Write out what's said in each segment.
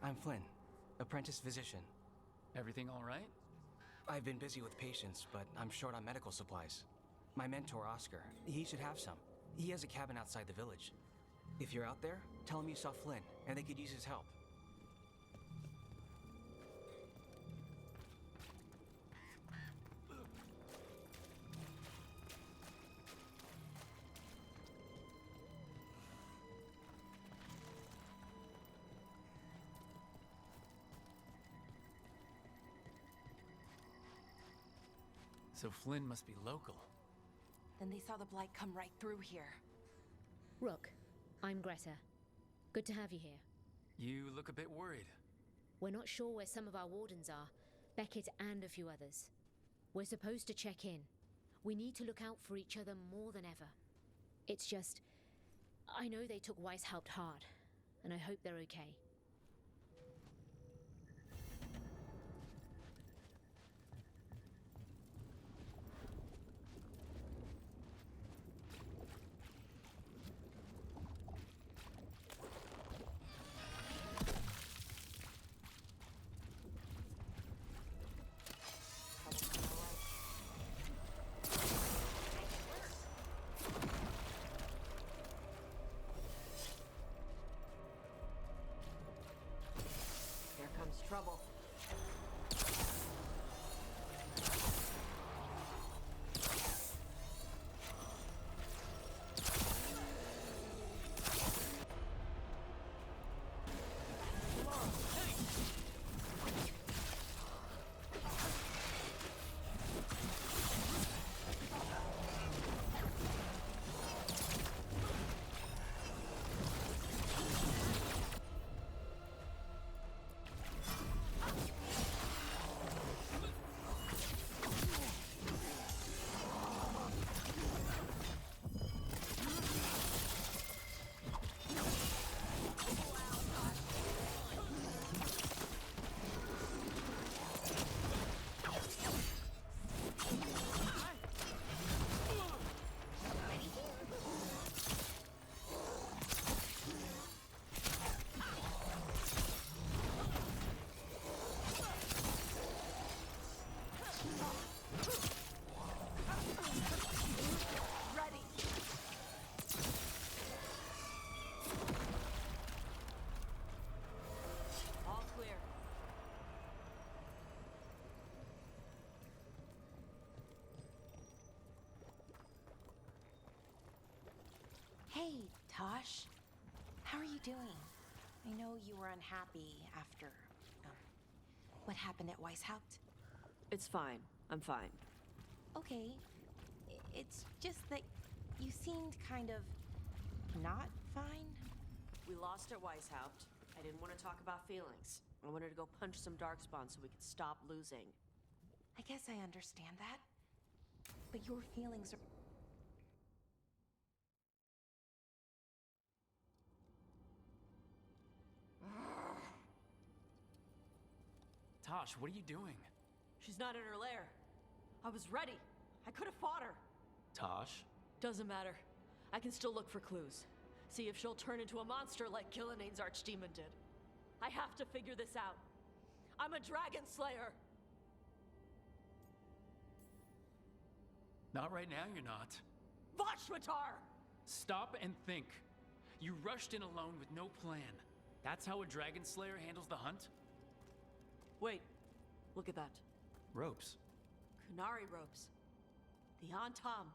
I'm Flynn, apprentice physician. Everything all right? I've been busy with patients, but I'm short on medical supplies. My mentor, Oscar, he should have some. He has a cabin outside the village. If you're out there, tell him you saw Flynn, and they could use his help. So Flynn must be local. Then they saw the blight come right through here. Rook, I'm Greta. Good to have you here. You look a bit worried. We're not sure where some of our wardens are, Beckett and a few others. We're supposed to check in. We need to look out for each other more than ever. It's just, I know they took Weishaupt hard, and I hope they're okay. Trouble. Hey, Tosh. How are you doing? I know you were unhappy after, what happened at Weishaupt. It's fine. I'm fine. Okay. It's just that you seemed kind of not fine. We lost at Weishaupt. I didn't want to talk about feelings. I wanted to go punch some darkspawn so we could stop losing. I guess I understand that. But your feelings are... Tosh, what are you doing? She's not in her lair. I was ready. I could have fought her. Tosh? Doesn't matter. I can still look for clues. See if she'll turn into a monster like Kil'jaenain's archdemon did. I have to figure this out. I'm a dragon slayer. Not right now, you're not. Vashwatar! Stop and think. You rushed in alone with no plan. That's how a dragon slayer handles the hunt? Wait, look at that. Ropes. Kunari ropes. The Antam.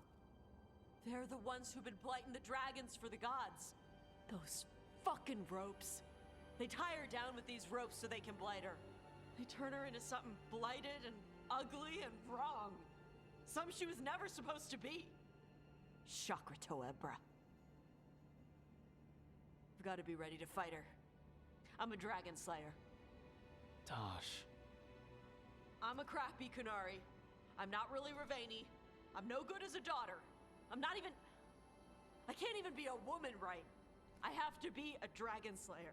They're the ones who've been blighting the dragons for the gods. Those fucking ropes. They tie her down with these ropes so they can blight her. They turn her into something blighted and ugly and wrong. Some she was never supposed to be. Chakra Toebra. I've got to be ready to fight her. I'm a dragon slayer. Tosh. I'm a crappy Kunari. I'm not really Rivaini. I'm no good as a daughter. I'm not even... I can't even be a woman right. I have to be a dragon slayer.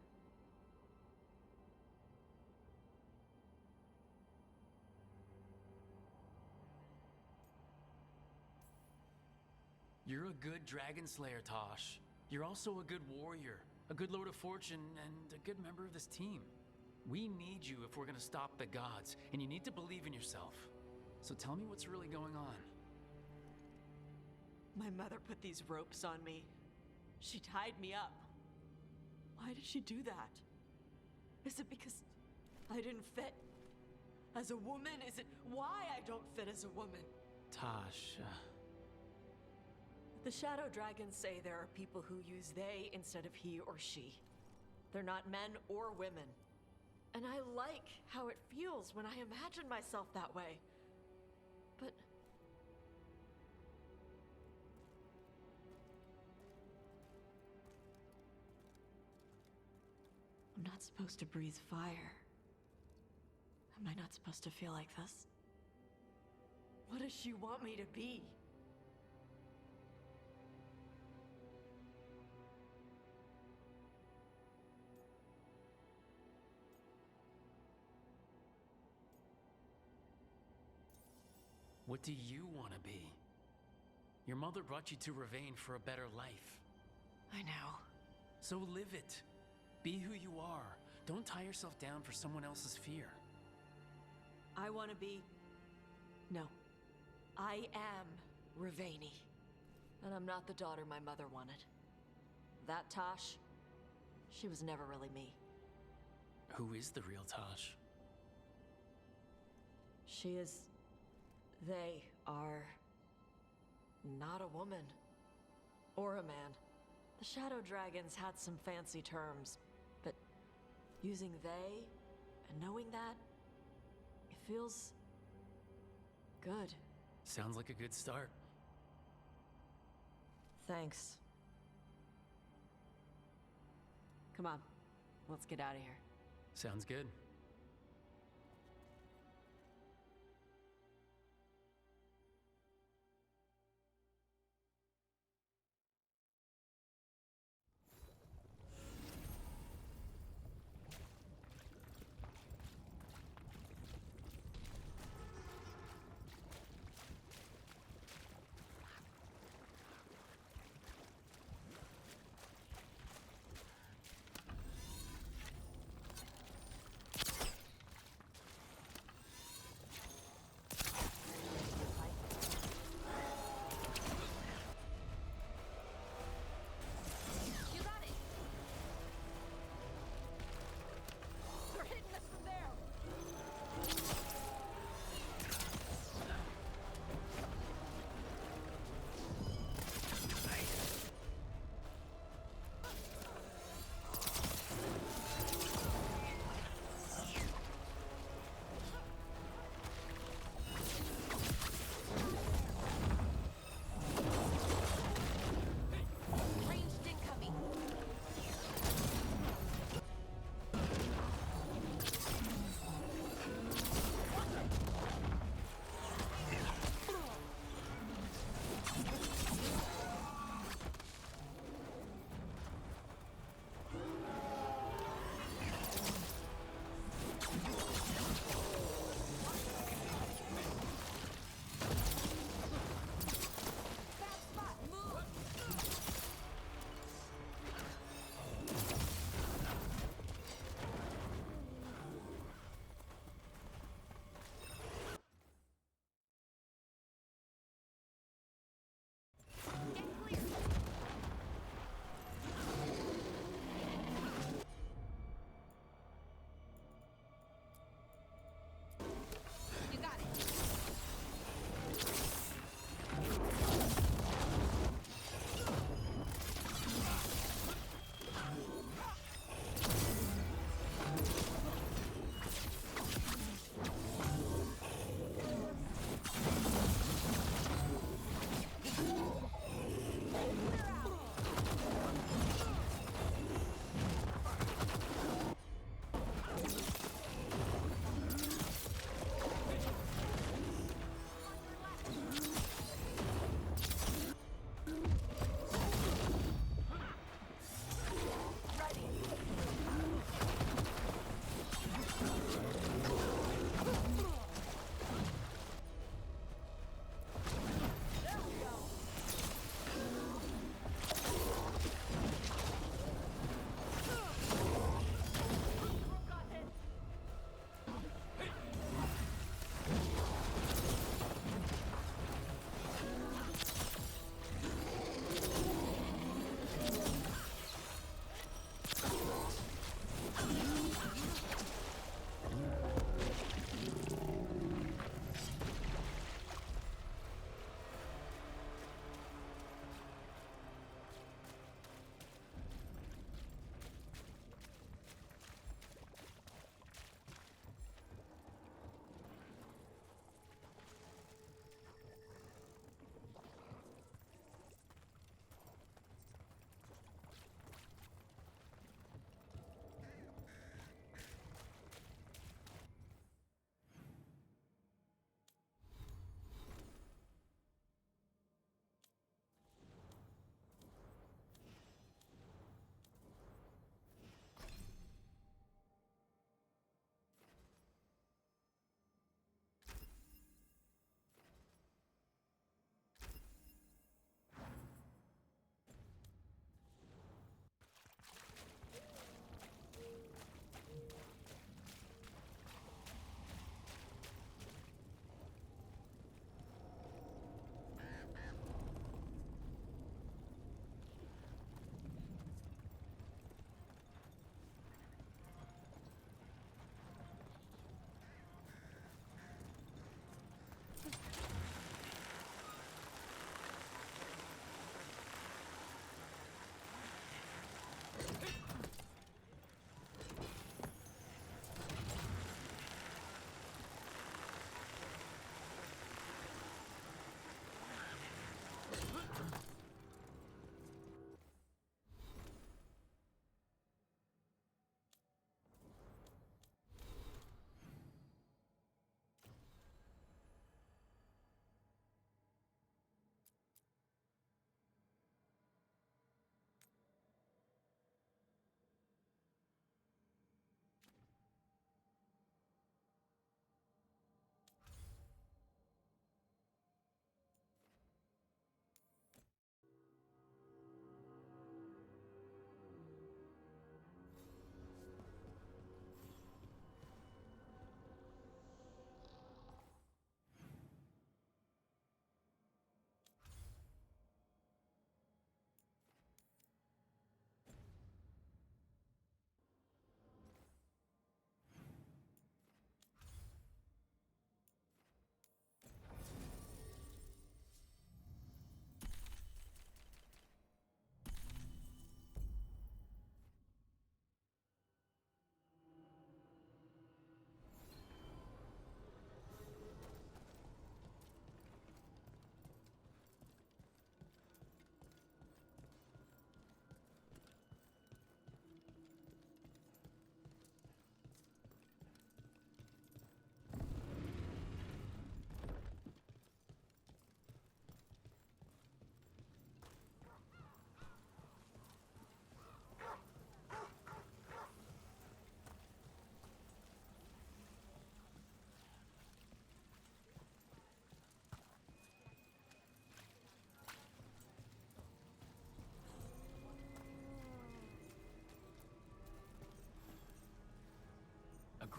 You're a good dragon slayer, Tosh. You're also a good warrior, a good lord of fortune, and a good member of this team. We need you if we're gonna stop the gods, and you need to believe in yourself. So tell me what's really going on. My mother put these ropes on me. She tied me up. Why did she do that? Is it because I didn't fit as a woman? Is it why I don't fit as a woman? Tasha. The Shadow Dragons say there are people who use they instead of he or she. They're not men or women. And I like how it feels when I imagine myself that way. But I'm not supposed to breathe fire. Am I not supposed to feel like this? What does she want me to be? What do you want to be? Your mother brought you to Ravane for a better life. I know. So live it. Be who you are. Don't tie yourself down for someone else's fear. I want to be... No. I am Ravani. And I'm not the daughter my mother wanted. That Tosh, she was never really me. Who is the real Tosh? She is... They are... not a woman. Or a man. The Shadow Dragons had some fancy terms, but using they and knowing that, it feels... good. Sounds like a good start. Thanks. Come on, let's get out of here. Sounds good.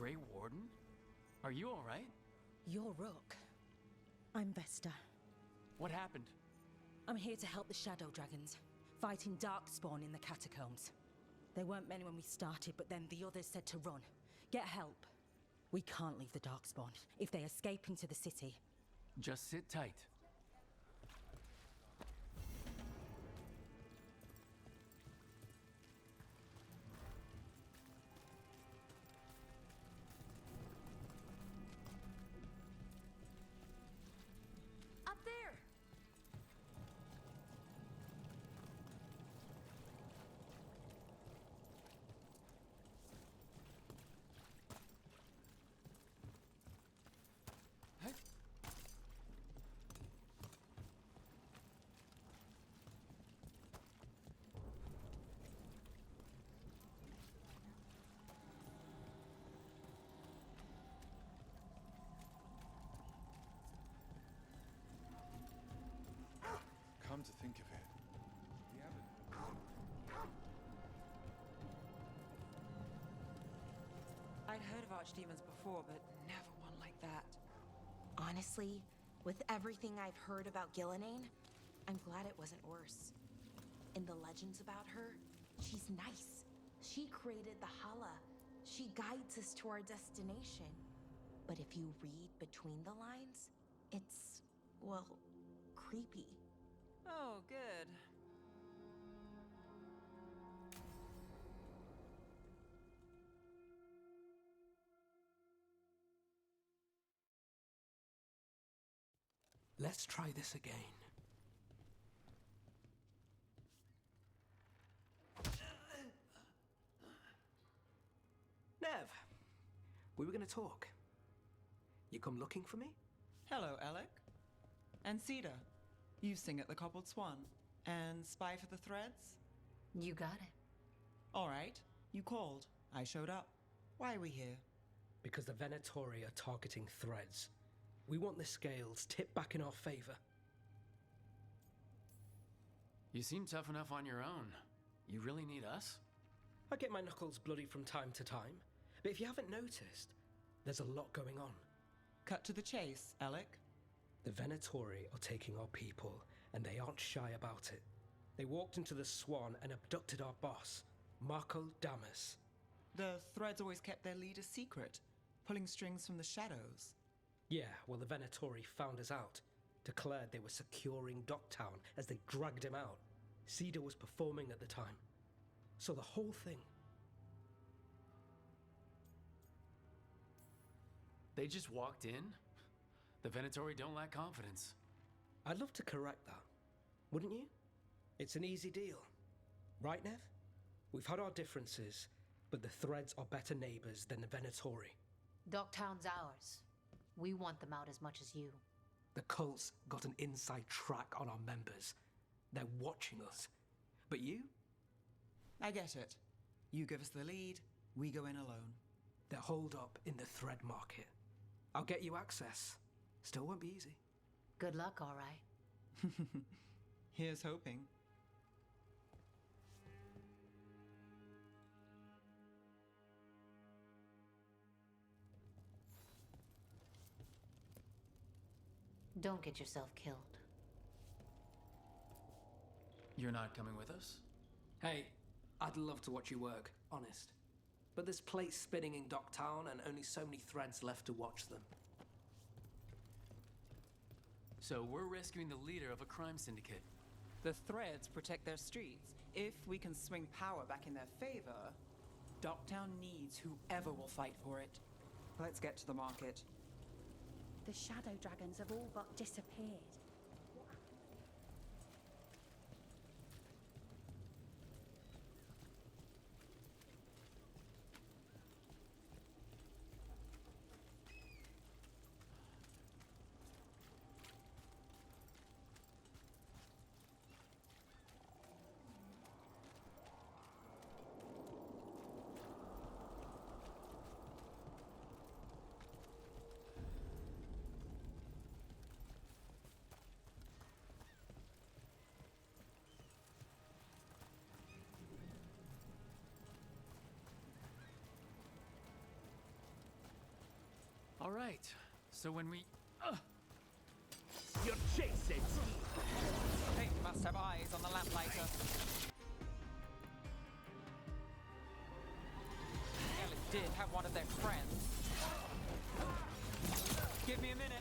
Grey Warden? Are you alright? You're Rook. I'm Vesta. What happened? I'm here to help the Shadow Dragons, fighting Darkspawn in the catacombs. There weren't many when we started, but then the others said to run. Get help. We can't leave the Darkspawn. If they escape into the city... Just sit tight. Up there! Hey. Come to think of it, we haven't. I'd heard of archdemons before, but never one like that. Honestly, with everything I've heard about Gillenane, I'm glad it wasn't worse. In the legends about her, she's nice. She created the Hala. She guides us to our destination. But if you read between the lines, it's, well, creepy. Oh, good. Let's try this again. Nev, we were going to talk. You come looking for me? Hello, Alec. And Cedar. You sing at the Cobbled Swan. And spy for the Threads? You got it. All right. You called. I showed up. Why are we here? Because the Venatori are targeting Threads. We want the scales tipped back in our favor. You seem tough enough on your own. You really need us? I get my knuckles bloody from time to time, but if you haven't noticed, there's a lot going on. Cut to the chase, Alec. The Venatori are taking our people, and they aren't shy about it. They walked into the Swan and abducted our boss, Marco Damas. The Threads always kept their leader secret, pulling strings from the shadows. Yeah, well, the Venatori found us out, declared they were securing Docktown as they dragged him out. Cedar was performing at the time. So the whole thing... They just walked in? The Venatori don't lack confidence. I'd love to correct that, wouldn't you? It's an easy deal. Right, Nev? We've had our differences, but the Threads are better neighbors than the Venatori. Docktown's ours. We want them out as much as you. The cult's got an inside track on our members. They're watching us. But you? I get it. You give us the lead, we go in alone. They're holed up in the thread market. I'll get you access. Still won't be easy. Good luck, all right. Here's hoping. Don't get yourself killed. You're not coming with us? Hey, I'd love to watch you work, honest. But there's plates spinning in Docktown and only so many Threads left to watch them. So we're rescuing the leader of a crime syndicate. The Threads protect their streets. If we can swing power back in their favor, Docktown needs whoever will fight for it. Let's get to the market. The Shadow Dragons have all but disappeared. All right. So when we... You're chasing! They must have eyes on the lamplighter. Alec did have one of their friends. Give me a minute.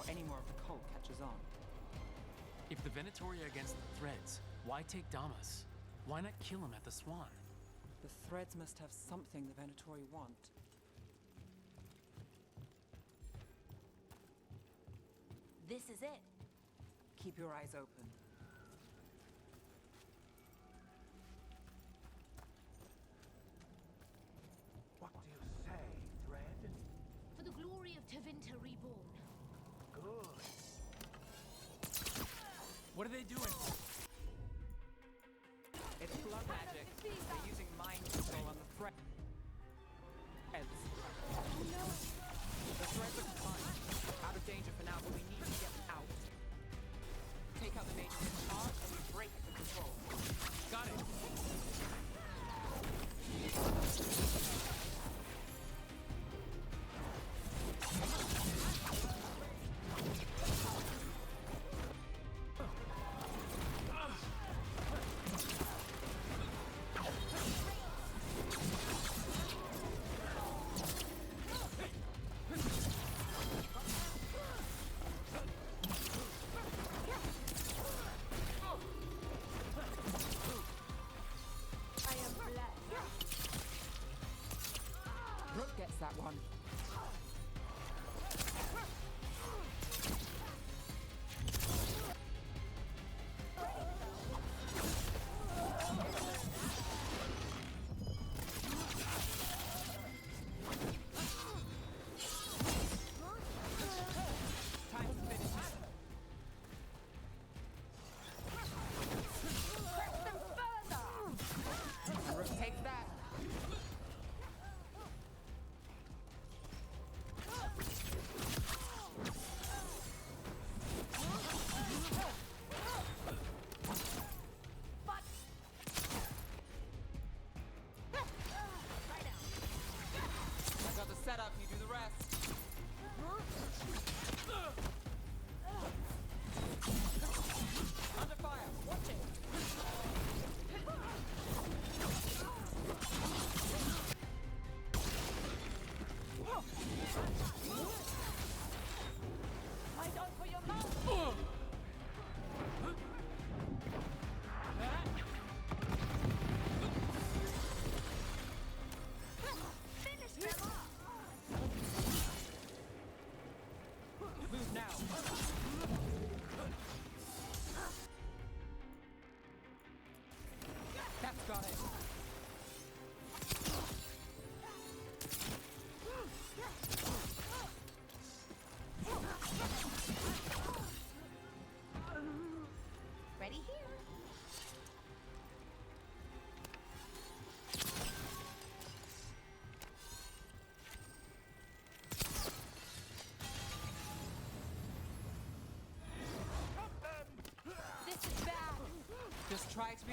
Any more of the cult catches on. If the Venatoria against the Threads, why take Damas? Why not kill him at the Swan? The Threads must have something the Venatori want. This is it. Keep your eyes open. What do you say, Thread? For the glory of Tevinter reborn. Good. What are they doing? It's blood magic. They're using mind control on the thread. Heads. The threads are confined. Out of danger for now, but we need to get out. Take out the mages in charge and we break the control. Got it. Brooke gets that one. Time to finish it. Brooke takes that.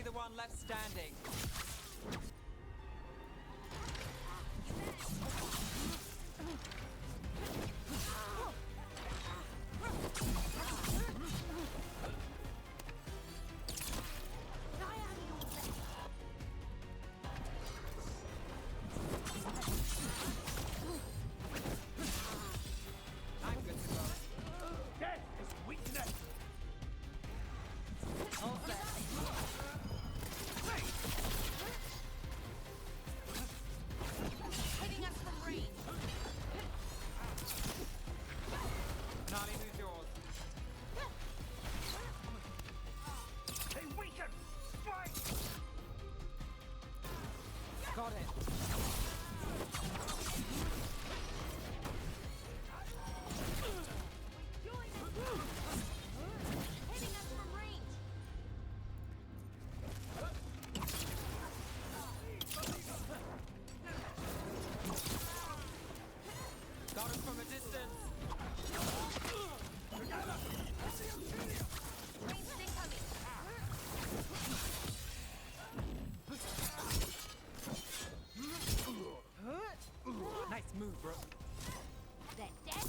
be the one left standing. Got it. Hitting us from range. Got us from a distance. Ranged incoming. Nice move, bro. They're dead.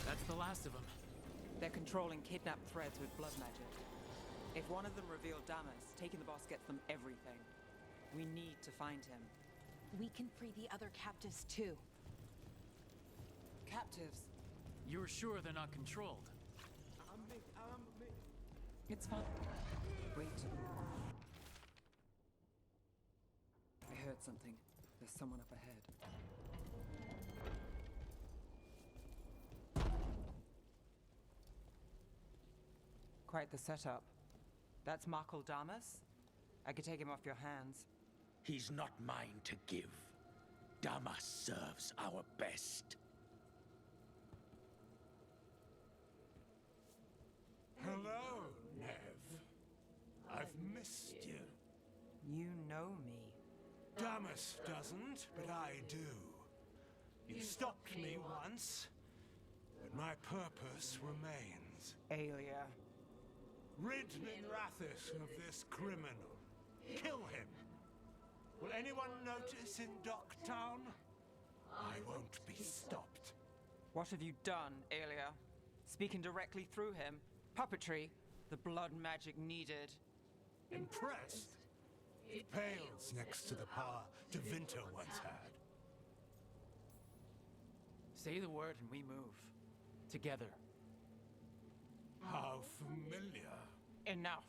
That's the last of them. They're controlling kidnapped threads with blood magic. If one of them revealed Damas, taking the boss gets them everything. We need to find him. We can free the other captives too. Captives? You're sure they're not controlled? It's fine. Wait. I heard something. There's someone up ahead. Quite the setup. That's Markle Damas? I could take him off your hands. He's not mine to give. Damas serves our best. Hello, Nev. I've missed you. You know me. Damas doesn't, but I do. You stopped me once, but my purpose remains. Aelia. Rid Minrathis of this criminal. Kill him. Will anyone notice in Docktown? I won't be stopped. What have you done, Aelia? Speaking directly through him. Puppetry. The blood magic needed. Impressed? It pales next to the power Devinter once had. Say the word and we move. Together. How familiar. Enough.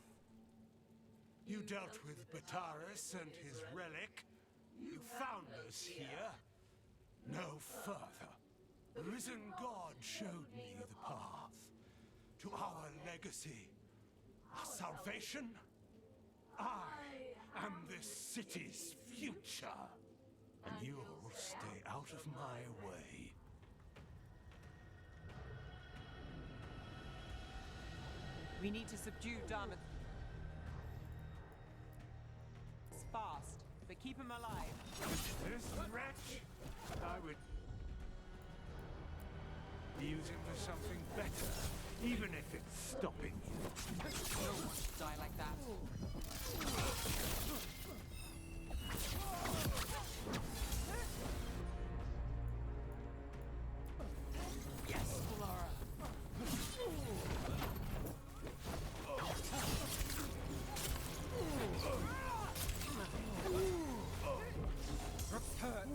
You dealt with Bataris and his relic. You found us here. No further. The risen god showed me the path. To our legacy. Our salvation. I am this city's future. And you'll stay out of my way. We need to subdue Damas. Fast, but keep him alive. This wretch, I would use him for something better, even if it's stopping you. No one should die like that. Yes, Laura. Brooks hurt.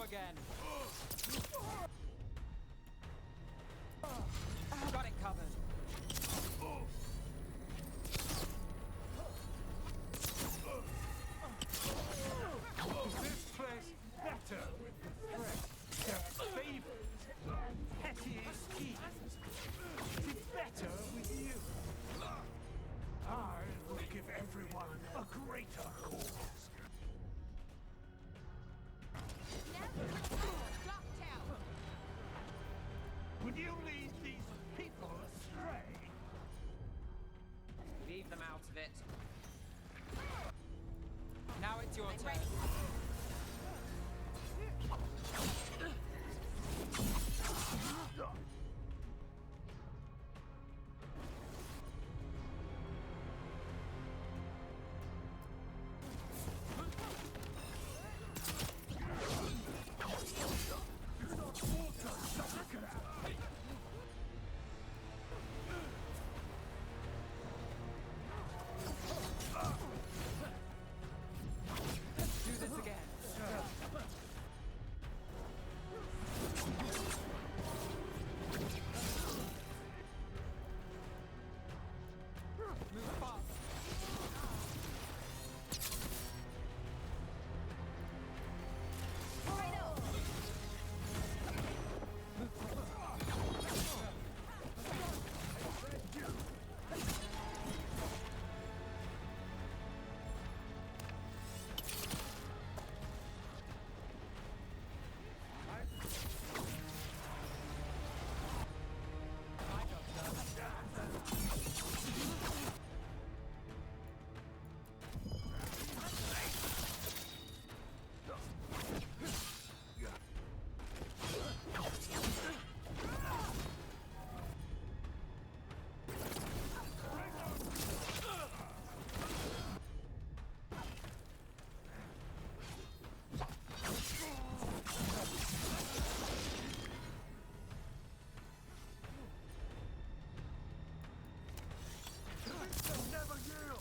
again. Got it covered. This place better with the threat. Their favors, petty schemes. It's better with you. I will give everyone a greater cause. Would you lead these people astray? Leave them out of it. Now it's your turn. Do this again. Move fast.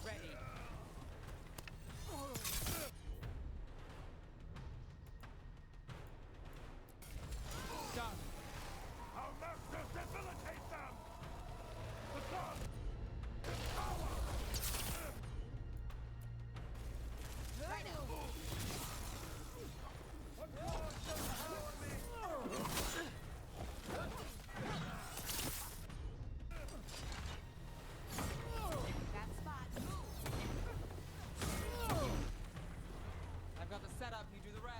Ready. Done. Our masters debilitate them! The god! The power! I've got the setup, you do the rest.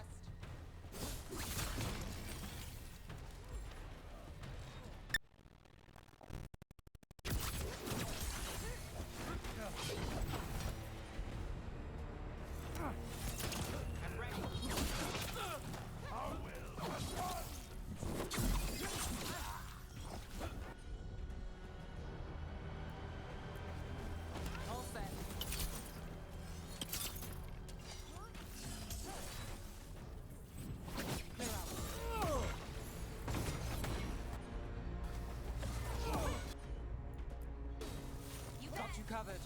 I'm ready. Our will was one! All set. Clear out. Got you covered.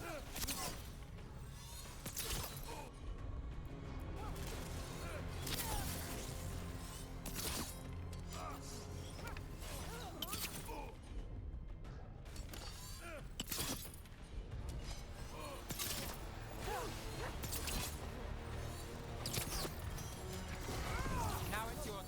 Now it's your turn.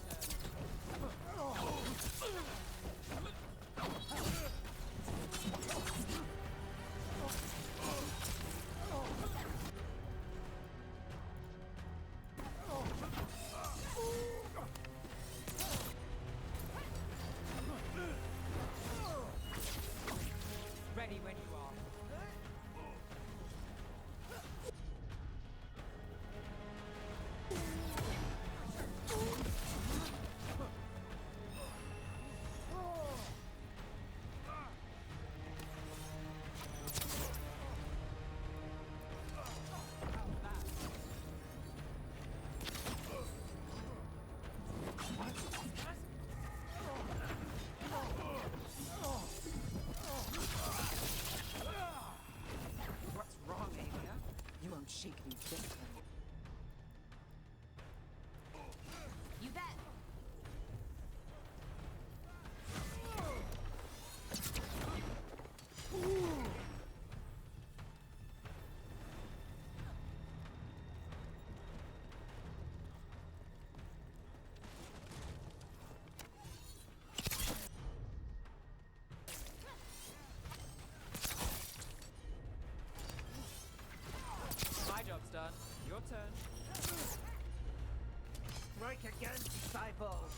Strike again, disciples!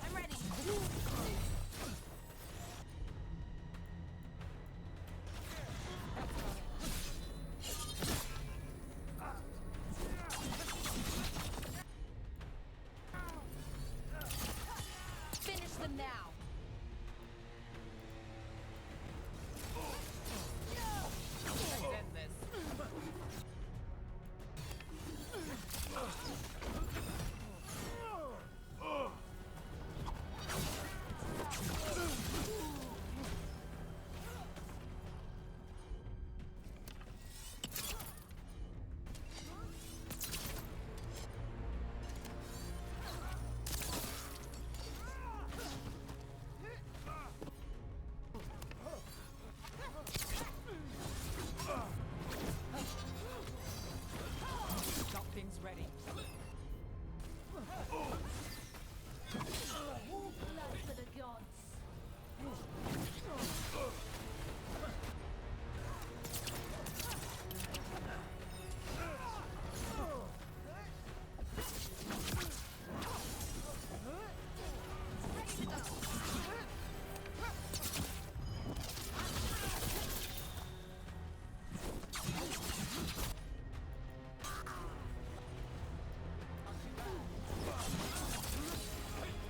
I'm ready. Finish them now. Let's end this. Got things ready. Blood for the gods.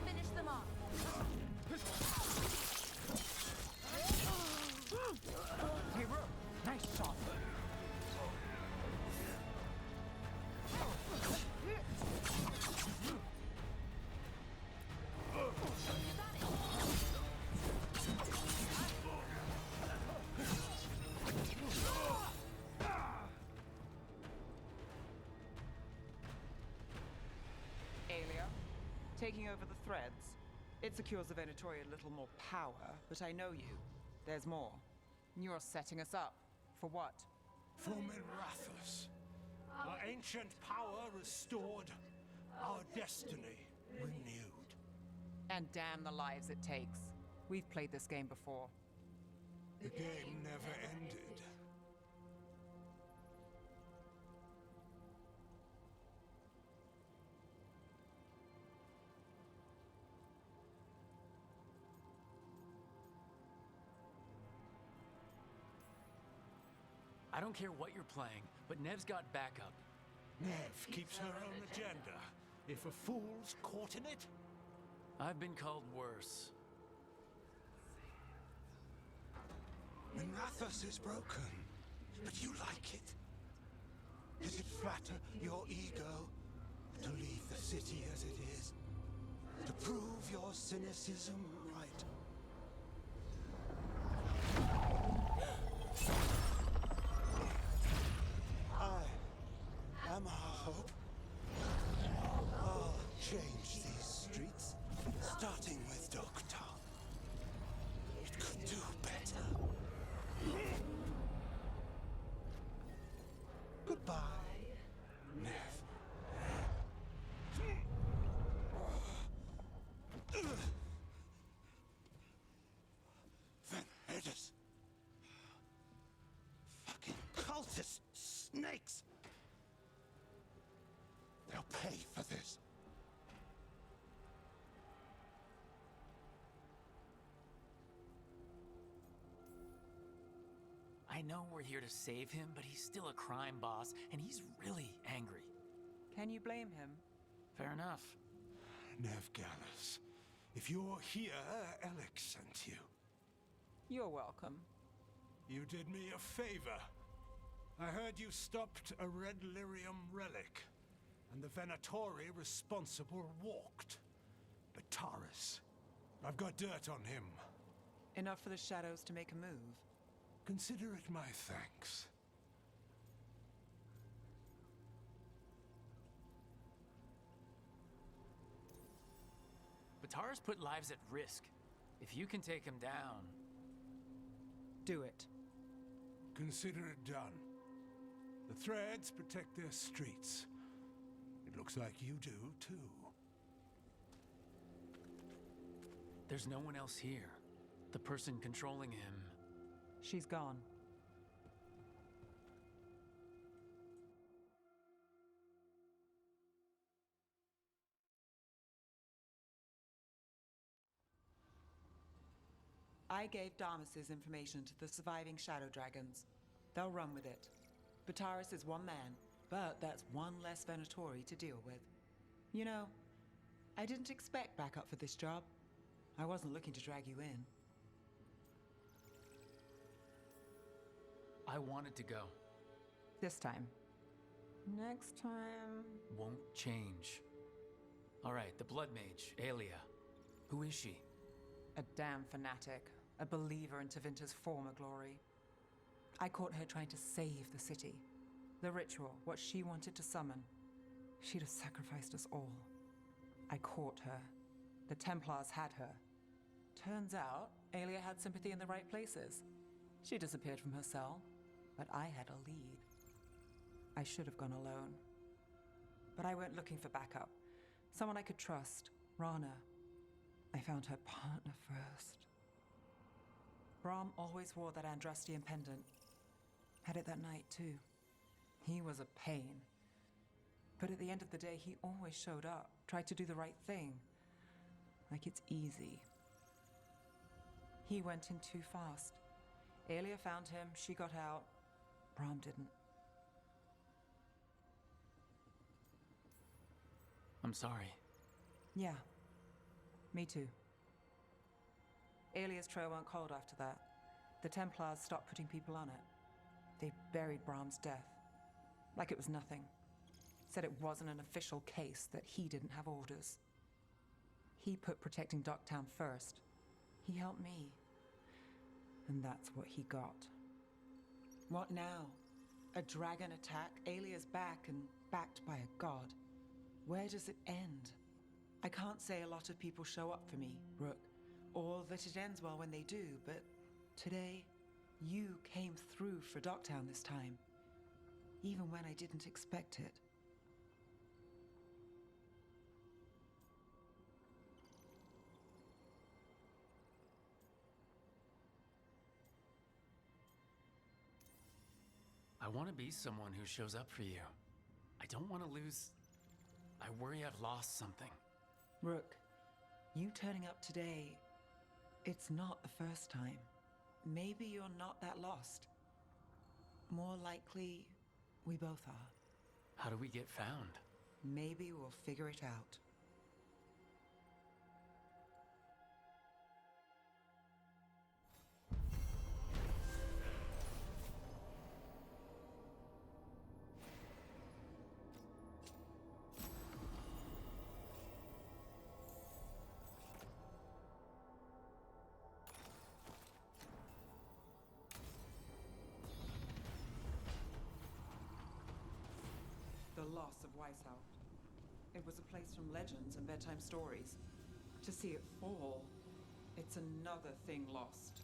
Finish them off. Hey, Ro, nice shot. Aelia, taking over the threads. It secures the Venatori a little more power, but I know you. There's more. You're setting us up. For what? For Minrathus. Our ancient power restored, our destiny renewed. And damn the lives it takes. We've played this game before. The game never ended. I don't care what you're playing, but Nev's got backup. Nev keeps her own agenda. If a fool's caught in it, I've been called worse. Minrathus is broken, but you like it. Did it flatter your ego to leave the city as it is? To prove your cynicism right? I am our hope. I'll change these streets, starting with Doctor. It could do better. Goodbye, Nev. Van Hedis. Fucking cultist snakes. They'll pay for this. I know we're here to save him, but he's still a crime boss, and he's really angry. Can you blame him? Fair enough. Nev Gallus, if you're here, Alec sent you. You're welcome. You did me a favor. I heard you stopped a red lyrium relic, and the Venatori responsible walked. But Taurus, I've got dirt on him. Enough for the shadows to make a move. Consider it my thanks. Batara's put lives at risk. If you can take him down... Do it. Consider it done. The threads protect their streets. It looks like you do, too. There's no one else here. The person controlling him She's gone. I gave Damas's information to the surviving Shadow Dragons. They'll run with it. Bataris is one man, but that's one less Venatori to deal with. You know, I didn't expect backup for this job. I wasn't looking to drag you in. I wanted to go. This time. Next time... Won't change. All right, the Blood Mage, Aelia. Who is she? A damn fanatic. A believer in Tevinter's former glory. I caught her trying to save the city. The ritual, what she wanted to summon. She'd have sacrificed us all. I caught her. The Templars had her. Turns out, Aelia had sympathy in the right places. She disappeared from her cell, but I had a lead. I should have gone alone. But I went looking for backup. Someone I could trust, Rana. I found her partner first. Brahm always wore that Andrastian pendant. Had it that night, too. He was a pain. But at the end of the day, he always showed up, tried to do the right thing. Like it's easy. He went in too fast. Aelia found him, she got out. Brahm didn't. I'm sorry. Yeah. Me too. Aelia's trail went cold after that. The Templars stopped putting people on it. They buried Brahm's death. Like it was nothing. Said it wasn't an official case, that he didn't have orders. He put protecting Docktown first. He helped me. And that's what he got. What now? A dragon attack, Aelia's back and backed by a god. Where does it end? I can't say a lot of people show up for me, Rook, or that it ends well when they do, but today, you came through for Docktown this time, even when I didn't expect it. I want to be someone who shows up for you. I don't want to lose... I worry I've lost something. Rook, you turning up today, it's not the first time. Maybe you're not that lost. More likely, we both are. How do we get found? Maybe we'll figure it out. The loss of Weishaupt. It was a place from legends and bedtime stories. To see it fall, it's another thing lost.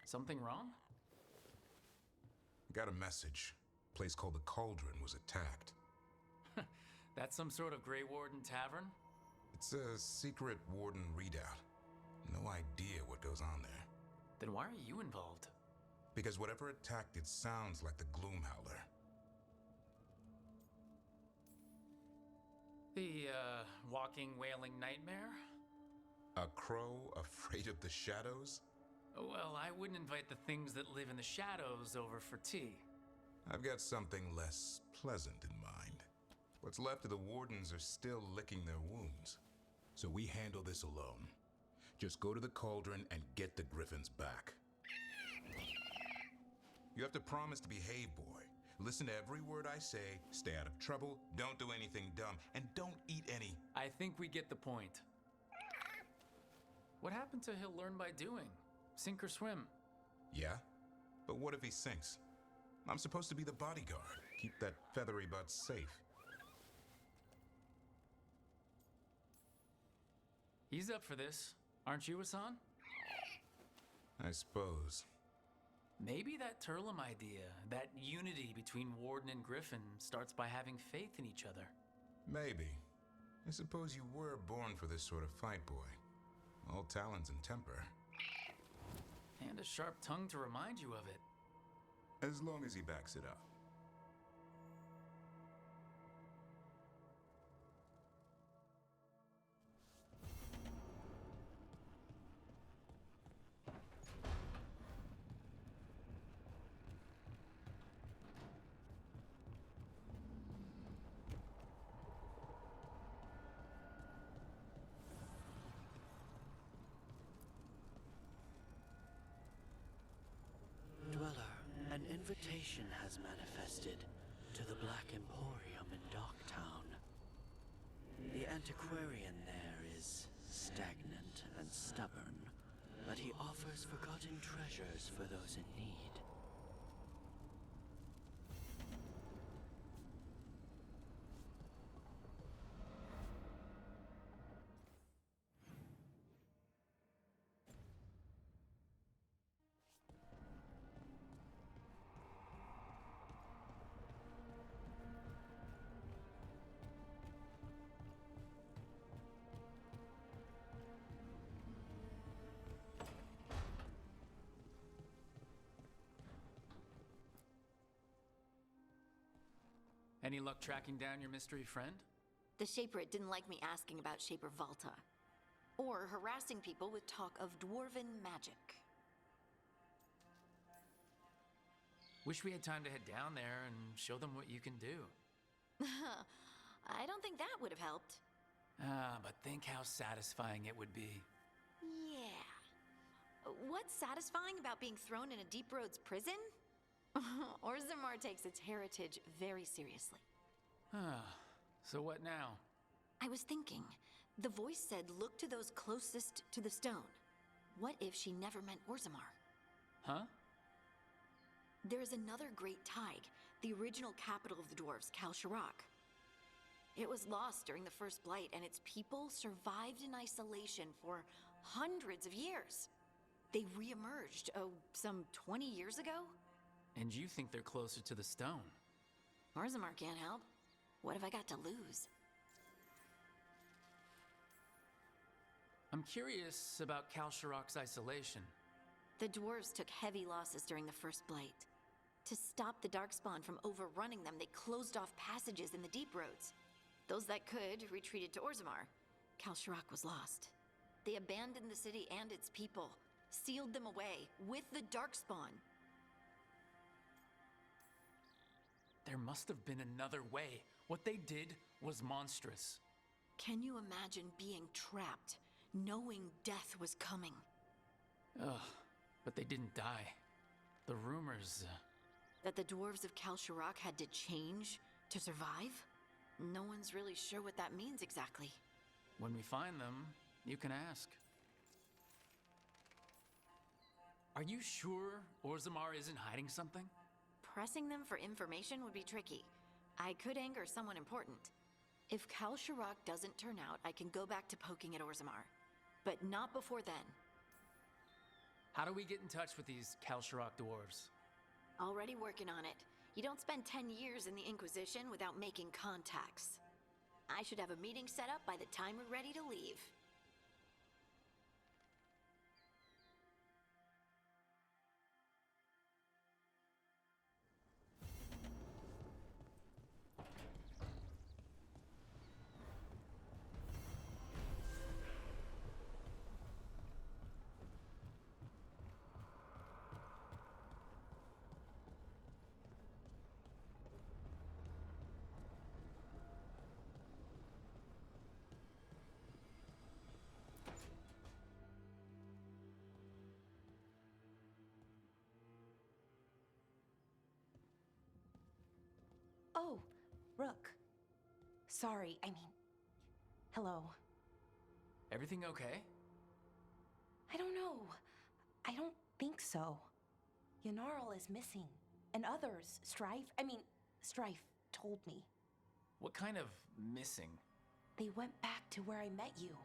Something wrong? Got a message. A place called the Cauldron was attacked. That's some sort of Grey Warden tavern? It's a secret Warden readout. No idea what goes on there. Then why are you involved? Because whatever attacked it sounds like the Gloomhowler. The, walking, wailing nightmare? A crow afraid of the shadows? Well, I wouldn't invite the things that live in the shadows over for tea. I've got something less pleasant in mind. What's left of the Wardens are still licking their wounds. So we handle this alone. Just go to the cauldron and get the Griffins back. You have to promise to behave, boy. Listen to every word I say, stay out of trouble, don't do anything dumb, and don't eat any... I think we get the point. What happened to he'll learn by doing? Sink or swim? Yeah? But what if he sinks? I'm supposed to be the bodyguard. Keep that feathery butt safe. He's up for this. Aren't you, Hassan? I suppose. Maybe that Turlum idea, that unity between Warden and Griffin, starts by having faith in each other. Maybe. I suppose you were born for this sort of fight, boy. All talons and temper. And a sharp tongue to remind you of it. As long as he backs it up. Dweller, an invitation has manifested to the Black Emporium in Docktown. The antiquarian there is stagnant and stubborn, but he offers forgotten treasures for those in need. Any luck tracking down your mystery friend? The Shaperate didn't like me asking about Shaper Valta, or harassing people with talk of dwarven magic. Wish we had time to head down there and show them what you can do. I don't think that would have helped. But think how satisfying it would be. Yeah. What's satisfying about being thrown in a Deep Roads prison? Orzammar takes its heritage very seriously. So what now? I was thinking, the voice said look to those closest to the stone. What if she never meant Orzammar? Huh? There is another great Tig, the original capital of the dwarves, Kalsharak. It was lost during the First Blight, and its people survived in isolation for hundreds of years. They re-emerged, some 20 years ago? And you think they're closer to the stone? Orzammar can't help. What have I got to lose? I'm curious about Kalsharak's isolation. The dwarves took heavy losses during the First Blight. To stop the Darkspawn from overrunning them, they closed off passages in the Deep Roads. Those that could retreated to Orzammar. Kalsharak was lost. They abandoned the city and its people, sealed them away with the Darkspawn. There must have been another way. What they did was monstrous. Can you imagine being trapped, knowing death was coming? Ugh, but they didn't die. The rumors... That the dwarves of Kalsharak had to change to survive? No one's really sure what that means exactly. When we find them, you can ask. Are you sure Orzammar isn't hiding something? Pressing them for information would be tricky. I could anger someone important. If Kalsharak doesn't turn out, I can go back to poking at Orzammar. But not before then. How do we get in touch with these Kalsharak dwarves? Already working on it. You don't spend 10 years in the Inquisition without making contacts. I should have a meeting set up by the time we're ready to leave. Oh, Rook. Sorry, I mean... Hello. Everything okay? I don't know. I don't think so. Yanarl is missing. And others, Strife told me. What kind of missing? They went back to where I met you.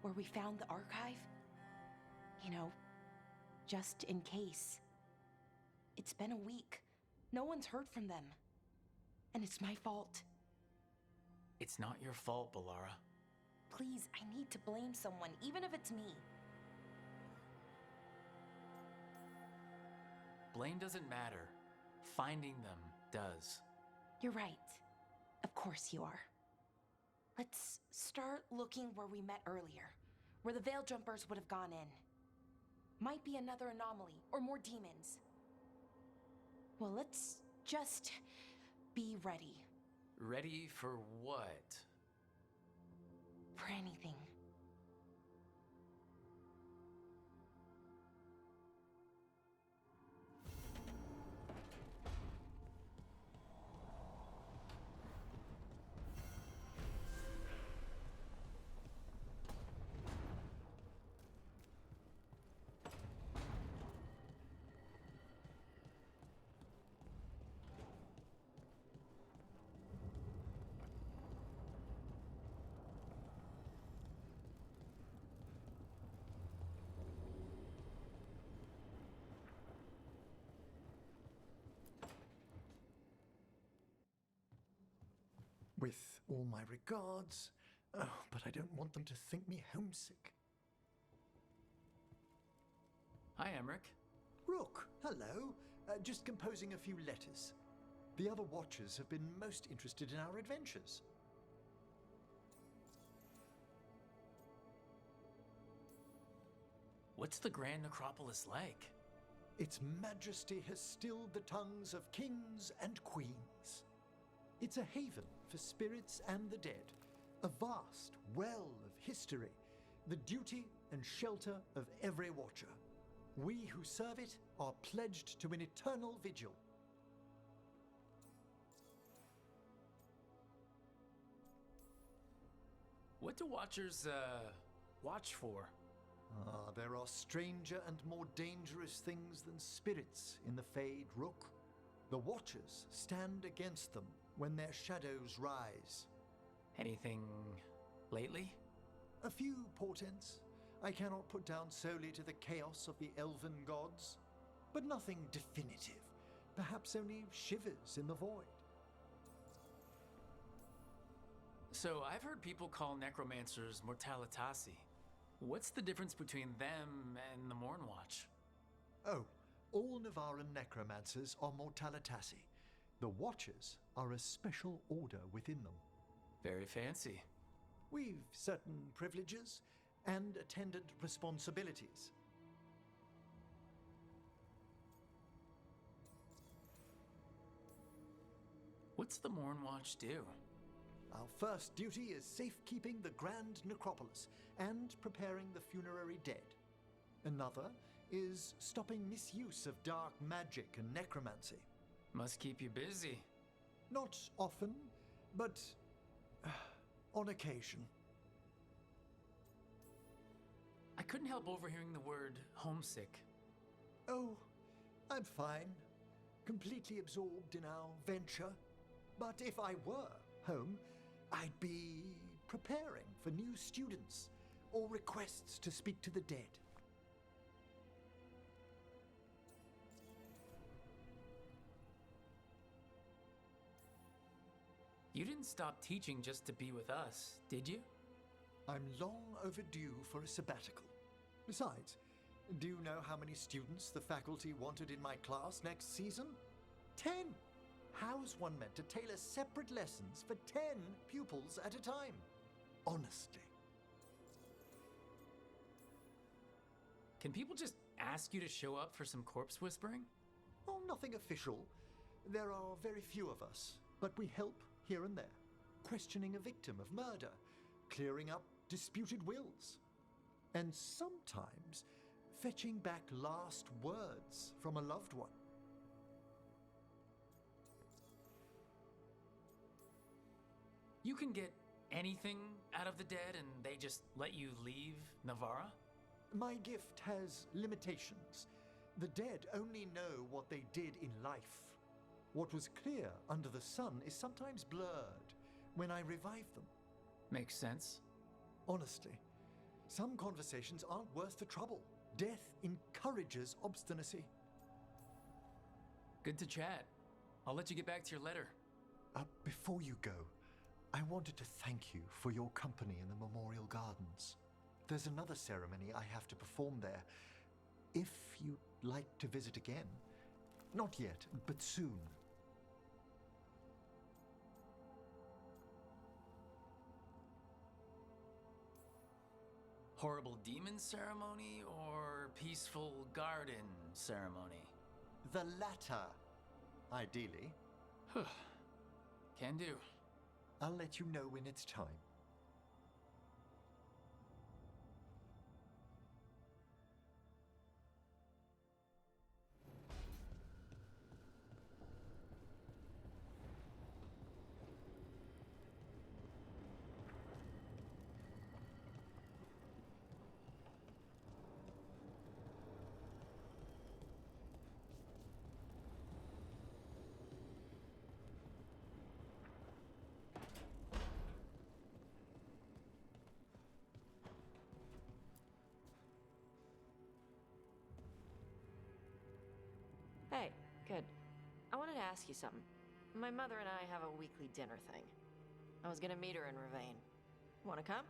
Where we found the archive. You know, just in case. It's been a week. No one's heard from them. And it's my fault. It's not your fault, Balara. Please, I need to blame someone, even if it's me. Blame doesn't matter. Finding them does. You're right. Of course you are. Let's start looking where we met earlier. Where the Veil Jumpers would have gone in. Might be another anomaly, or more demons. Well, let's just be ready. Ready for what? For anything. With all my regards, but I don't want them to think me homesick. Hi, Emmerich. Rook, hello. Just composing a few letters. The other Watchers have been most interested in our adventures. What's the Grand Necropolis like? Its majesty has stilled the tongues of kings and queens. It's a haven for spirits and the dead, a vast well of history, the duty and shelter of every Watcher. We who serve it are pledged to an eternal vigil. What do Watchers, watch for? There are stranger and more dangerous things than spirits in the Fade, Rook. The Watchers stand against them when their shadows rise. Anything lately? A few portents I cannot put down solely to the chaos of the elven gods, but nothing definitive. Perhaps only shivers in the void. So I've heard people call necromancers mortalitasi. What's the difference between them and the Mornwatch? Oh, all Navaran necromancers are mortalitasi. The Watchers are a special order within them. Very fancy. We've certain privileges and attendant responsibilities. What's the Mornwatch do? Our first duty is safekeeping the Grand Necropolis and preparing the funerary dead. Another is stopping misuse of dark magic and necromancy. Must keep you busy. Not often, but on occasion. I couldn't help overhearing the word homesick. Oh, I'm fine. Completely absorbed in our venture. But if I were home, I'd be preparing for new students or requests to speak to the dead. You didn't stop teaching just to be with us, did you? I'm long overdue for a sabbatical. Besides, do you know how many students the faculty wanted in my class next season? 10! How's one meant to tailor separate lessons for 10 pupils at a time? Honestly. Can people just ask you to show up for some corpse whispering? Oh, nothing official. There are very few of us, but we help here and there. Questioning a victim of murder, clearing up disputed wills, and sometimes fetching back last words from a loved one. You can get anything out of the dead and they just let you leave Navarra? My gift has limitations. The dead only know what they did in life. What was clear under the sun is sometimes blurred when I revive them. Makes sense. Honestly, some conversations aren't worth the trouble. Death encourages obstinacy. Good to chat. I'll let you get back to your letter. Before you go, I wanted to thank you for your company in the Memorial Gardens. There's another ceremony I have to perform there. If you'd like to visit again. Not yet, but soon. Horrible demon ceremony or peaceful garden ceremony? The latter, ideally. Can do. I'll let you know when it's time. Hey, good. I wanted to ask you something. My mother and I have a weekly dinner thing. I was gonna meet her in Ravane. Wanna come?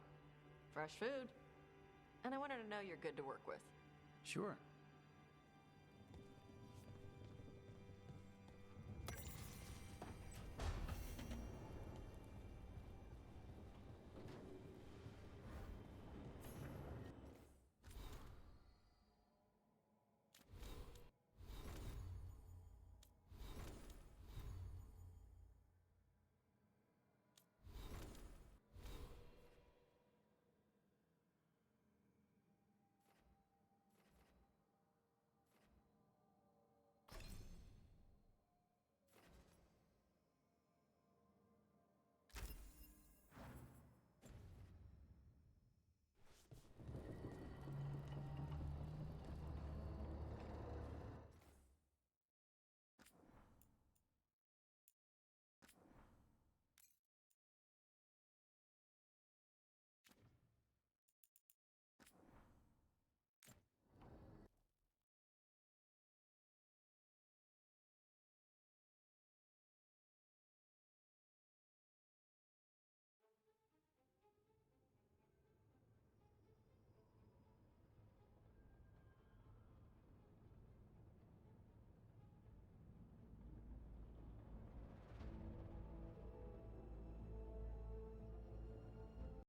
Fresh food. And I wanted to know you're good to work with. Sure.